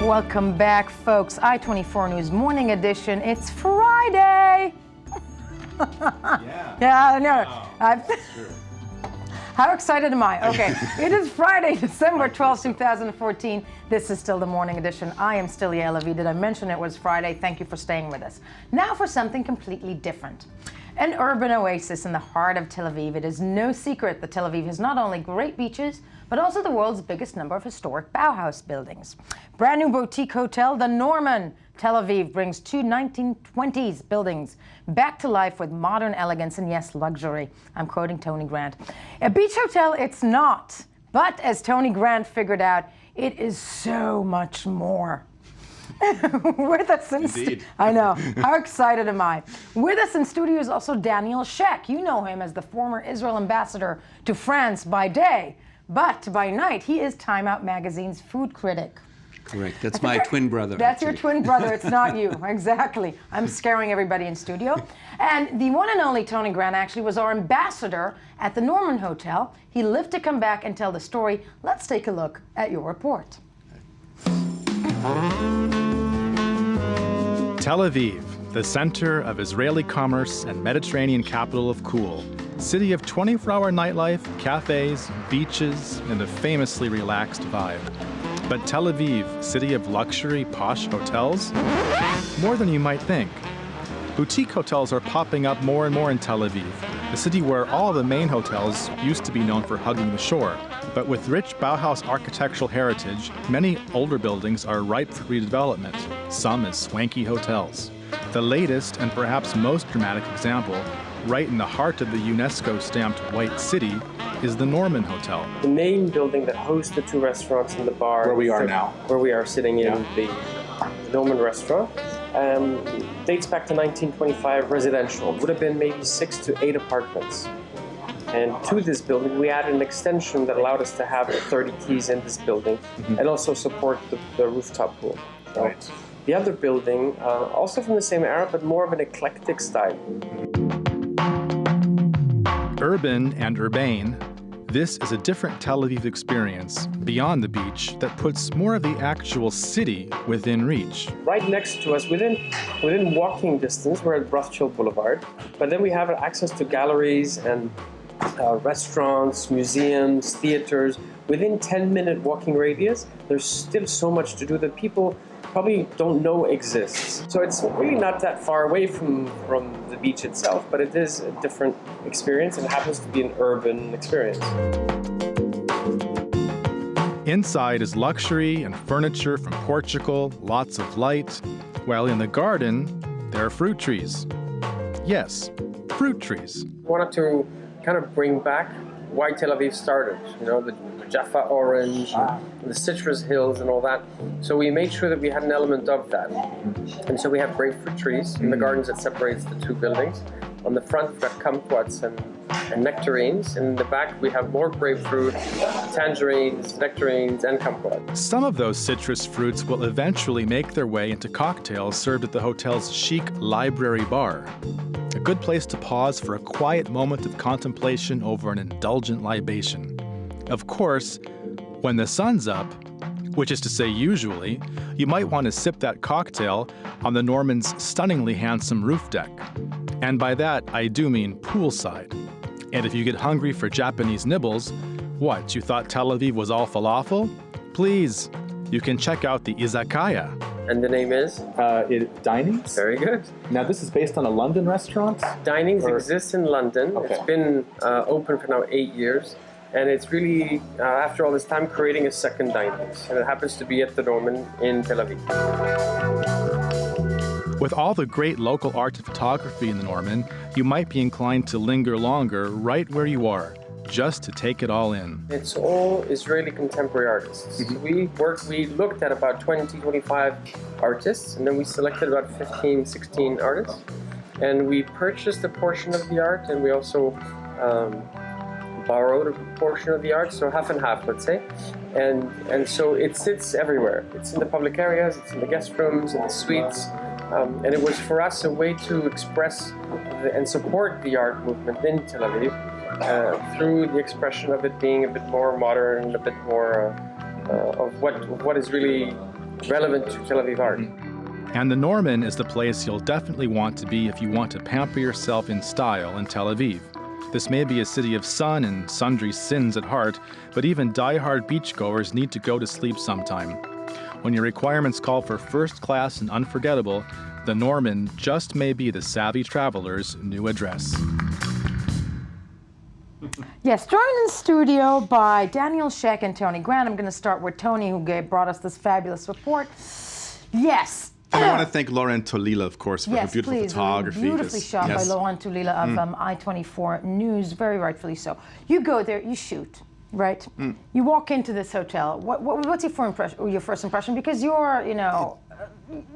Welcome back, folks. I-24 News Morning Edition. It's Friday. Yeah, I know. Wow. Sure. How excited am I? Okay, it is Friday, December 12th, 2014. This is still the Morning Edition. I am still Tel Aviv. Did I mention it was Friday? Thank you for staying with us. Now for something completely different. An urban oasis in the heart of Tel Aviv. It is no secret that Tel Aviv has not only great beaches, but also the world's biggest number of historic Bauhaus buildings. Brand new boutique hotel, the Norman Tel Aviv, brings two 1920s buildings back to life with modern elegance and, yes, luxury. I'm quoting Tony Grant. A beach hotel, it's not. But as Tony Grant figured out, it is so much more. With us in I know. How excited am I? With us in studio is also Daniel Sheck. You know him as the former Israel ambassador to France by day, but by night he is Time Out magazine's food critic. Correct. That's my twin brother. That's your twin brother. It's not you. Exactly. I'm scaring everybody in studio. And the one and only Tony Grant actually was our ambassador at the Norman Hotel. He lived to come back and tell the story. Let's take a look at your report. Tel Aviv, the center of Israeli commerce and Mediterranean capital of cool. City of 24-hour nightlife, cafes, beaches, and a famously relaxed vibe. But Tel Aviv, city of luxury, posh hotels? More than you might think. Boutique hotels are popping up more and more in Tel Aviv, a city where all the main hotels used to be known for hugging the shore. But with rich Bauhaus architectural heritage, many older buildings are ripe for redevelopment, some as swanky hotels. The latest and perhaps most dramatic example, right in the heart of the UNESCO-stamped White City, is the Norman Hotel. The main building that hosts the two restaurants and the bar. Where we are now. Where we are sitting in the Norman restaurant. Dates back to 1925, residential. Would have been maybe 6 to 8 apartments. And to this building, we added an extension that allowed us to have 30 keys in this building and also support the rooftop pool. So right. The other building, also from the same era, but more of an eclectic style. Urban and urbane, this is a different Tel Aviv experience beyond the beach that puts more of the actual city within reach. Right next to us, within walking distance, we're at Rothschild Boulevard, but then we have access to galleries and restaurants, museums, theaters. Within 10-minute walking radius, there's still so much to do that people probably don't know exists. So it's really not that far away from the beach itself, but it is a different experience and it happens to be an urban experience. Inside is luxury and furniture from Portugal, lots of light, while in the garden, there are fruit trees. Yes, fruit trees. I wanted to kind of bring back why Tel Aviv started, the Jaffa orange, and the citrus hills and all that. So we made sure that we had an element of that. And so we have grapefruit trees in the gardens that separates the two buildings. On the front, we've got kumquats and nectarines. And in the back, we have more grapefruit, tangerines, nectarines, and kumquats. Some of those citrus fruits will eventually make their way into cocktails served at the hotel's chic library bar. A good place to pause for a quiet moment of contemplation over an indulgent libation. Of course, when the sun's up, which is to say usually, you might want to sip that cocktail on the Norman's stunningly handsome roof deck. And by that, I do mean poolside. And if you get hungry for Japanese nibbles, what, you thought Tel Aviv was all falafel? Please, you can check out the izakaya. And the name is? Dinings. Very good. Now, this is based on a London restaurant? Dinings exists in London. Okay. It's been open for now 8 years. And it's really, after all this time, creating a second Dinings. And it happens to be at the Norman in Tel Aviv. With all the great local art and photography in the Norman, you might be inclined to linger longer right where you are, just to take it all in. It's all Israeli contemporary artists. Mm-hmm. We looked at about 20, 25 artists, and then we selected about 15, 16 artists. And we purchased a portion of the art, and we also borrowed a portion of the art, so half and half, let's say. And so it sits everywhere. It's in the public areas, it's in the guest rooms, in the suites. And it was for us a way to express and support the art movement in Tel Aviv through the expression of it being a bit more modern, a bit more of what is really relevant to Tel Aviv art. And the Norman is the place you'll definitely want to be if you want to pamper yourself in style in Tel Aviv. This may be a city of sun and sundry sins at heart, but even die-hard beachgoers need to go to sleep sometime. When your requirements call for first class and unforgettable, the Norman just may be the savvy traveler's new address. Yes, joined in the studio by Daniel Sheck and Tony Grant. I'm going to start with Tony, who brought us this fabulous report. Yes. And I want to thank Lauren Tolila, of course, for her Yes, beautiful please. photography. Beautifully shot Yes. by Laurent Tulila of I-24 News, very rightfully so. You go there, you shoot, right? You walk into this hotel. What's your first impression? Because you're,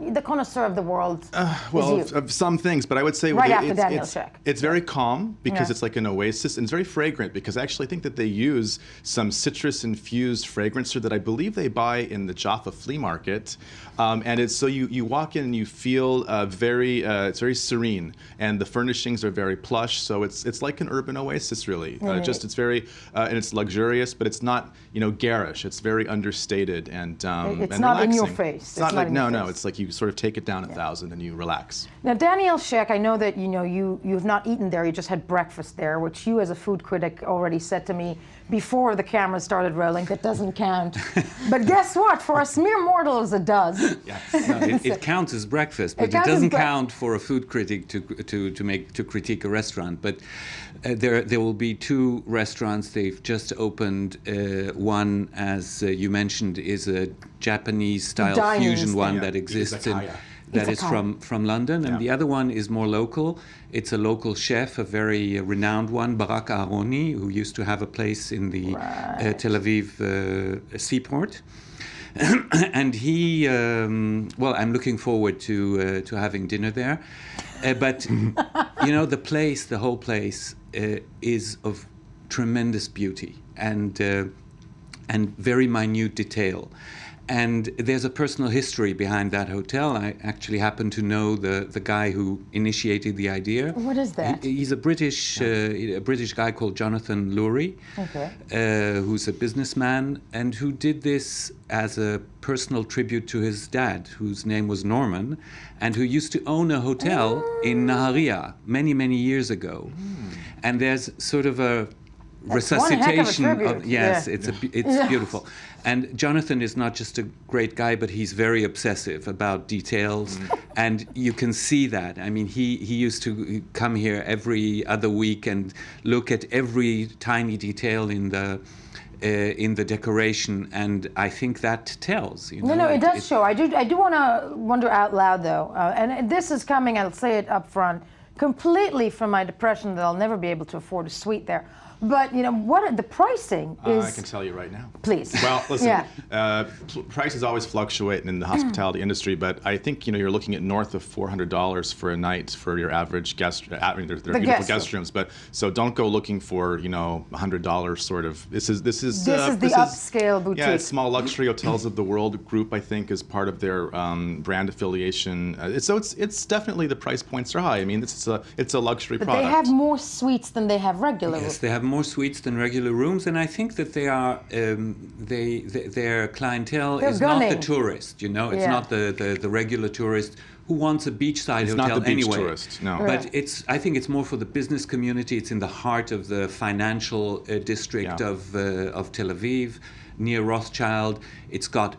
the connoisseur of the world. Well, is you. of some things, but I would say Right after Daniel it's, Sheck. it's very calm because Yeah. it's like an oasis, and it's very fragrant because I actually think that they use some citrus-infused fragrancer that I believe they buy in the Jaffa flea market, and it's so you walk in and you feel it's very serene, and the furnishings are very plush, so it's like an urban oasis really. It's very and it's luxurious, but it's not garish. It's very understated and It's and not in your relaxing. face. It's not like in your no. face. It's like you sort of take it down 1,000 and you relax. Now, Daniel Sheck, I know that you've not eaten there. You just had breakfast there, which you, as a food critic, already said to me before the camera started rolling. That doesn't count. But guess what? For us mere mortals, it does. No, it counts as breakfast, but it counts as doesn't count for a food critic to critique a restaurant. But there will be two restaurants. They've just opened. One, as you mentioned, is a Japanese-style Diners fusion there. one Yeah, that exists in. izakaya. That is Izakaya. from London, and Yeah. the other one is more local. It's a local chef, a very renowned one, Barak Aharoni, who used to have a place in the Tel Aviv seaport. And he, I'm looking forward to having dinner there. But the whole place is of tremendous beauty and very minute detail. And there's a personal history behind that hotel. I actually happen to know the guy who initiated the idea. What is that? He's a British guy called Jonathan Lurie, who's a businessman and who did this as a personal tribute to his dad, whose name was Norman, and who used to own a hotel in Naharia many, many years ago. And there's sort of a resuscitation one heck of a tribute. it's beautiful. And Jonathan is not just a great guy, but he's very obsessive about details, and you can see that. I mean, he used to come here every other week and look at every tiny detail in the decoration, and I think that tells. No, it does show. I do want to wonder out loud, though, and this is coming, I'll say it up front, completely from my depression that I'll never be able to afford a suite there. But, what the pricing is... I can tell you right now. Please. Well, listen, Yeah. prices always fluctuate in the hospitality industry, but I think, you're looking at north of $400 for a night for your average guest. I mean, they're beautiful guest rooms, but so don't go looking for, $100 sort of. This is the upscale boutique. Yeah, small luxury hotels of the world group, I think, is part of their brand affiliation. So it's definitely the price points are high. I mean, it's a luxury But product. they have more suites than they have regular Yes, rooms. they have more suites than regular rooms, and I think that they are their clientele They're is not the gunning. tourist. It's Yeah. not the regular tourist who wants a beachside It's hotel not the beach anyway. tourist, no. But I think it's more for the business community. It's in the heart of the financial district Yeah. of Tel Aviv, near Rothschild. It's got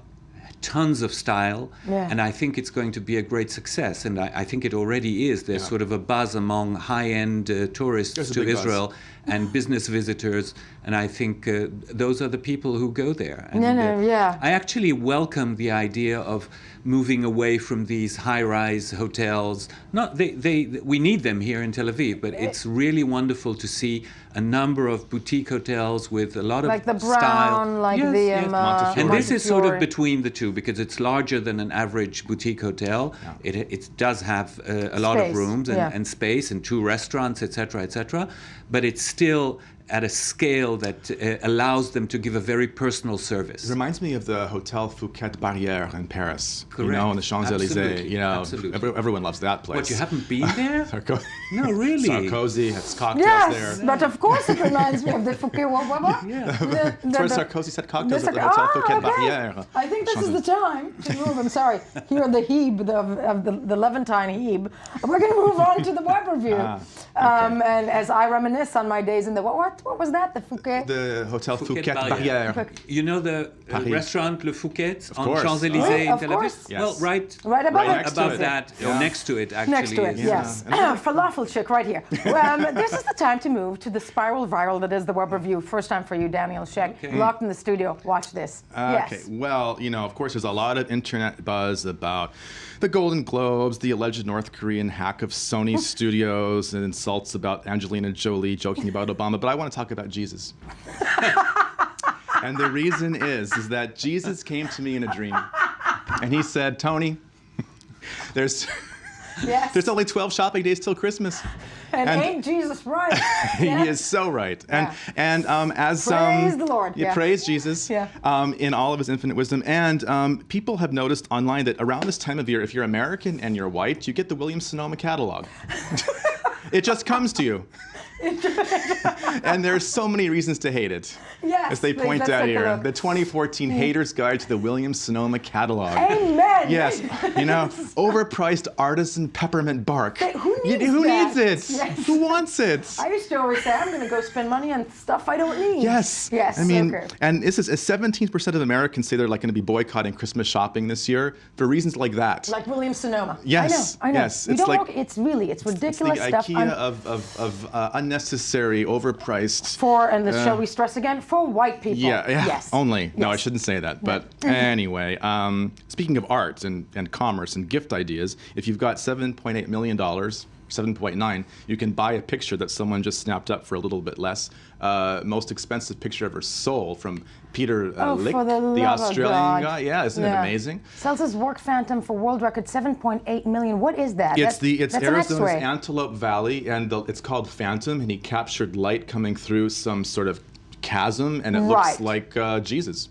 tons of style, and I think it's going to be a great success, and I think it already is. There's sort of a buzz among high-end tourists There's a to big buzz. Israel and business visitors, and I think those are the people who go there. And, yeah. I actually welcome the idea of moving away from these high-rise hotels. We need them here in Tel Aviv, but it's really wonderful to see a number of boutique hotels with a lot Like of the Brown, style. like Yes, the yes. Montefiore. And this is sort of Montefiore. between the two because it's larger than an average boutique hotel. It does have a lot of Space, rooms yeah. and space and two restaurants, etc., etc. But it's still at a scale that allows them to give a very personal service. It reminds me of the Hotel Fouquet Barrière in Paris. Correct. You know, in the Champs-Élysées. Absolutely. You know, Absolutely. everyone loves that place. What, you haven't been there? Sarkozy. No, really? Sarkozy has cocktails Yes, there. but of course it reminds me of the Fouquet. What? That's where Sarkozy had cocktails at the Hotel Fouquet Barrière. I think this is the time to move. I'm sorry. Here, the Hebe of the Levantine Hebe. We're going to move on to the web review. And as I reminisce on my days in the what was that? The Fouquet. The Hotel Fouquet Barrière. Barrière. You know the Paris. restaurant Le Fouquet on course. Champs-Élysées Of in Tel Aviv? course. Yes. Well, right Right Right next to above it. that, or Yeah. next to it, actually. Next to it, is- yes. Falafel chick right here. This is the time to move to the spiral viral that is the web review. First time for you, Daniel Sheck. Okay. Locked in the studio. Watch this. Okay, Yes. well, you know, of course, there's a lot of internet buzz about the Golden Globes, the alleged North Korean hack of Sony studios, and insults about Angelina Jolie joking about Obama, but I want to talk about Jesus. And the reason is that Jesus came to me in a dream, and he said, Tony, there's Yes. only 12 shopping days till Christmas. And ain't Jesus right? He Yeah. is so right. Yeah. And as Praise the Lord, yeah. praise Jesus Yeah. in all of his infinite wisdom. And people have noticed online that around this time of year, if you're American and you're white, you get the Williams-Sonoma catalog. It just comes to you. And there's so many reasons to hate it. Yes, As they please, point let's out take a here, look. the 2014 Hater's Guide to the Williams-Sonoma catalog. Amen. Yes, you know, overpriced artisan peppermint bark. Hey, who needs Who that? needs it? Yes. Who wants it? I used to always say, I'm going to go spend money on stuff I don't need. Yes. Yes. I mean, okay. and this is 17% of Americans say they're like going to be boycotting Christmas shopping this year for reasons like that. Like Williams Sonoma. Yes, I know. yes, You it's don't like- look, it's it's ridiculous the stuff. IKEA of unnecessary, overpriced. Shall we stress again? For white people. Yeah. Yes. Only. No, I Yes. shouldn't say that. But anyway, speaking of art and commerce and gift ideas, if you've got $7.8 million, 7.9, you can buy a picture that someone just snapped up for a little bit less. Most expensive picture ever sold from Peter Lick, for the love of Australian God. guy. Yeah, isn't it amazing? Sells his work Phantom for world record 7.8 million. What is that? It's That's an Arizona's X-ray. Antelope Valley, and it's called Phantom, and he captured light coming through some sort of chasm, and it looks Right. like Jesus.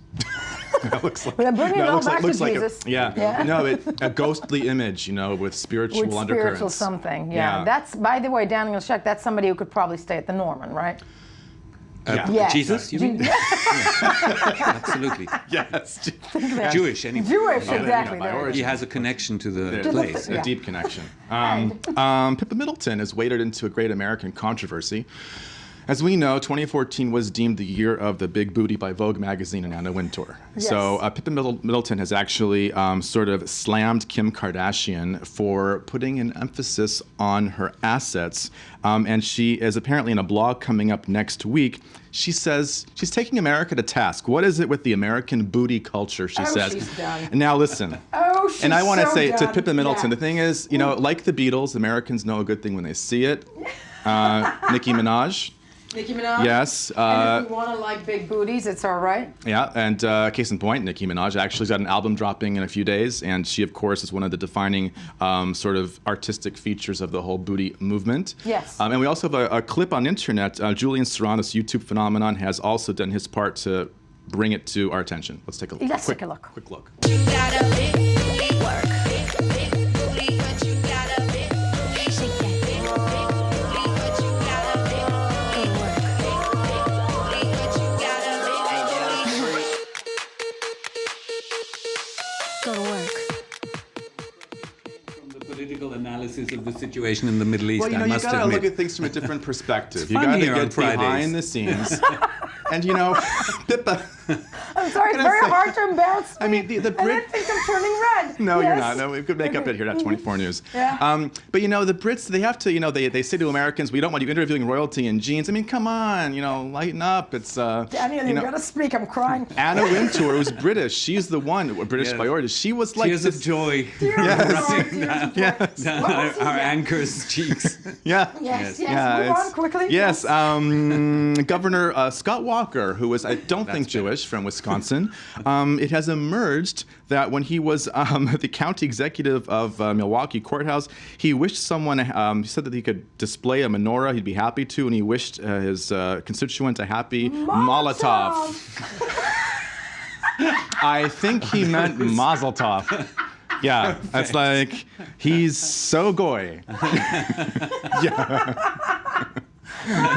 It looks like, Well, bring it all back to looks like Jesus. yeah. No, a ghostly image, you know, with spiritual With undercurrents. spiritual something. Yeah. That's, by the way, Daniel Sheck, that's somebody who could probably stay at the Norman, right? Yes. Jesus, you mean? Absolutely. Yes. Jewish, anyway. Jewish, Yeah, exactly. by there. origin. He has a connection to the There's place. a Yeah. deep connection. Pippa Middleton has waded into a great American controversy. As we know, 2014 was deemed the year of the big booty by Vogue magazine and Anna Wintour. Yes. So Pippa Middleton has actually sort of slammed Kim Kardashian for putting an emphasis on her assets. And she is apparently in a blog coming up next week. She says she's taking America to task. What is it with the American booty culture, she says. She's done. Now listen. Oh, she's And I want to so say to done. Pippa Middleton, Yeah. the thing is, you know, like the Beatles, Americans know a good thing when they see it. Nicki Minaj. Nicki Minaj? Yes. And if you want to like big booties, it's all right. Yeah, and case in point, Nicki Minaj actually's got an album dropping in a few days, and she, of course, is one of the defining sort of artistic features of the whole booty movement. Yes. And we also have a clip on internet. Julian Serrano's YouTube phenomenon has also done his part to bring it to our attention. Let's take a look. Let's take a look. Quick look. You got a big booty work. Big booty, but you got a big booty. Shake that big booty, but you got a big booty work. Big booty, but you got a big booty. Go to work. From the political analysis of the situation in the Middle East, Well, you know, I you must gotta admit. look at things from a different perspective. You fun gotta here on get Fridays. behind the scenes. And you know, Pippa. I'm sorry, it's gonna very say- hard to embarrass me. I mean, the And I Brit. think I'm turning red. No, you're Yes. not. No, we could make up it here at 24 News. Yeah. But you know, the Brits, they have to, you know, they say to Americans, we don't want you interviewing royalty in jeans. I mean, come on, you know, lighten up. It's, Daniel, you you know, gotta speak. I'm crying. Anna Wintour, who's British, she's the one, British Yes. by origin. She was like Tears this, of joy Yes. down What our, was his our name? anchors' cheeks. yeah. Yes, yes. Yeah, Move it's- on quickly. Yes, Governor Scott Walker, who was, I don't think That's better. Jewish from Wisconsin. It has emerged that when he was the county executive of Milwaukee Courthouse, he wished someone, he said that he could display a menorah, he'd be happy to, and he wished his constituent a happy Molotov. I think he meant Mazel Tov. Yeah, that's like, he's so goy. Yeah.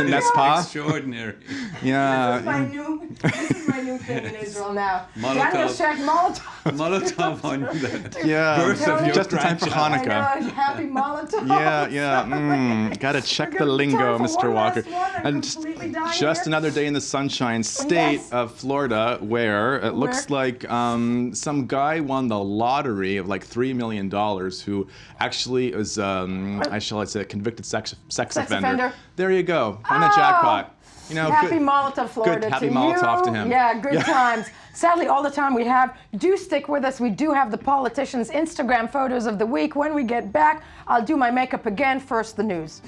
N'est-ce pas? Extraordinary. Yeah. This is my new thing in Israel now. Molotov. Daniel Shack Molotov. Molotov on the Yeah, birth of your just in time for grandchild. I Hanukkah. know, happy Molotov. Yeah. Gotta check the We're gonna lingo, time for Mr. one Walker. last one. I'm And completely dying just here. another day in the sunshine state Yes. of Florida, where it looks like some guy won the lottery of like $3 million, who actually is, I say, a convicted sex offender. There you go, won a jackpot. You know, Happy good. Molotov, Florida, happy to Molotov you. to him. Yeah, good times. Sadly, all the time we have. Do stick with us. We do have the politicians' Instagram photos of the week. When we get back, I'll do my makeup again. First, the news.